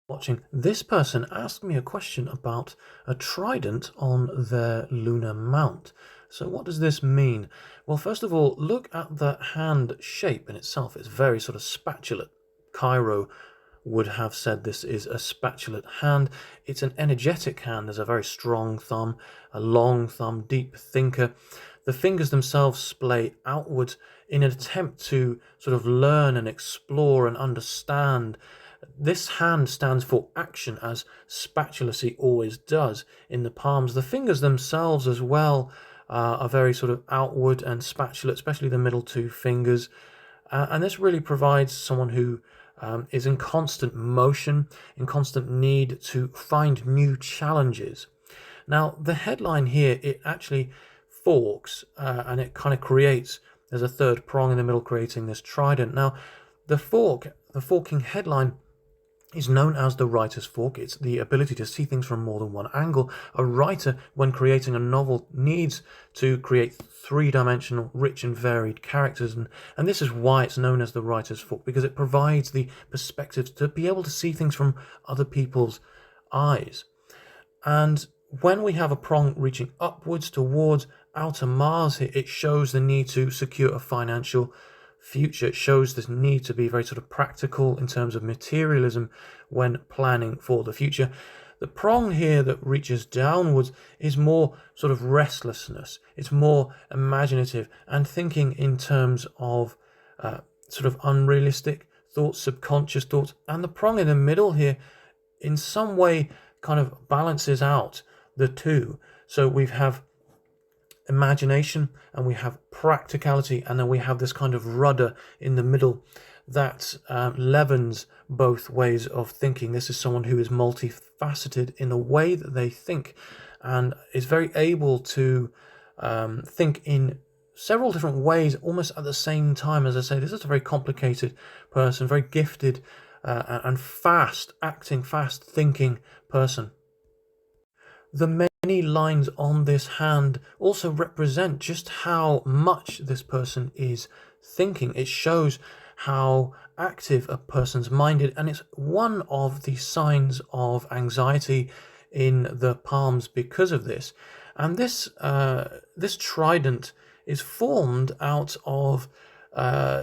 Watching. This person asked me a question about a trident on their lunar mount. So what does this mean? Well, first of all, look at the hand shape in itself. It's very sort of spatulate. Cairo would have said this is a spatulate hand. It's an energetic hand. There's a very strong thumb, a long thumb, deep thinker. The fingers themselves splay outwards in an attempt to sort of learn and explore and understand. This hand stands for action, as spatulacy always does in the palms. The fingers themselves as well are very sort of outward and spatulate, especially the middle two fingers. And this really provides someone who is in constant motion, in constant need to find new challenges. Now, the headline here, it actually forks and it kind of creates, there's a third prong in the middle creating this trident. Now, the forking headline is known as the writer's fork. It's the ability to see things from more than one angle. A writer, when creating a novel, needs to create three-dimensional, rich and varied characters. And this is why it's known as the writer's fork, because it provides the perspectives to be able to see things from other people's eyes. And when we have a prong reaching upwards towards outer Mars here, it shows the need to secure a financial future. It shows this need to be very sort of practical in terms of materialism when planning for the future. The prong here that reaches downwards is more sort of restlessness. It's more imaginative and thinking in terms of sort of unrealistic thoughts, subconscious thoughts. And the prong in the middle here in some way kind of balances out the two. So we have imagination and we have practicality, and then we have this kind of rudder in the middle that leavens both ways of thinking. This is someone who is multifaceted in the way that they think and is very able to think in several different ways almost at the same time. As I say, this is a very complicated person, very gifted and fast acting, fast thinking person. The many lines on this hand also represent just how much this person is thinking. It shows how active a person's mind is, and it's one of the signs of anxiety in the palms because of this. And this trident is formed out of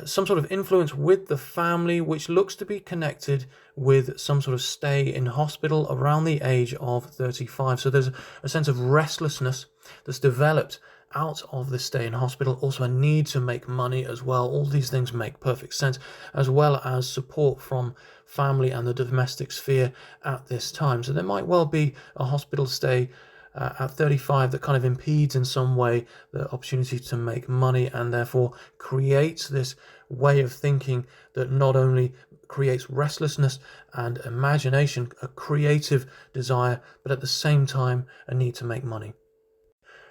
some sort of influence with the family, which looks to be connected with some sort of stay in hospital around the age of 35. So there's a sense of restlessness that's developed out of the stay in hospital, also a need to make money as well. All these things make perfect sense, as well as support from family and the domestic sphere at this time. So there might well be a hospital stay at 35 that kind of impedes in some way the opportunity to make money, and therefore creates this way of thinking that not only creates restlessness and imagination, a creative desire, but at the same time a need to make money.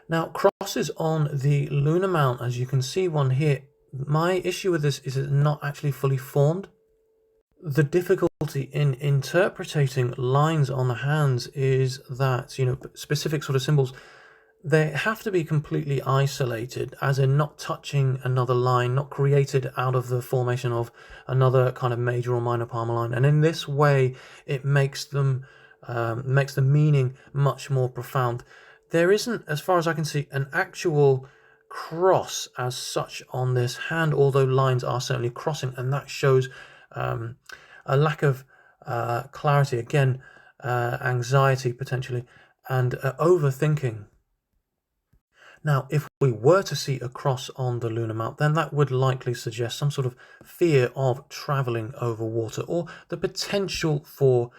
Now, crosses on the lunar mount, as you can see one here. My issue with this is it's not actually fully formed. The difficulty in interpreting lines on the hands is that, specific sort of symbols, they have to be completely isolated, as in not touching another line, not created out of the formation of another kind of major or minor palmar line. And in this way, it makes them makes the meaning much more profound. There isn't, as far as I can see, an actual cross as such on this hand, although lines are certainly crossing, and that shows a lack of clarity, again, anxiety potentially, and overthinking. Now, if we were to see a cross on the lunar mount, then that would likely suggest some sort of fear of traveling over water, or the potential for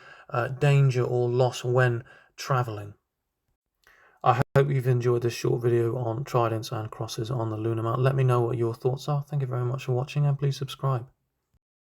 danger or loss when traveling. I hope you've enjoyed this short video on tridents and crosses on the lunar mount. Let me know what your thoughts are. Thank you very much for watching, and please subscribe.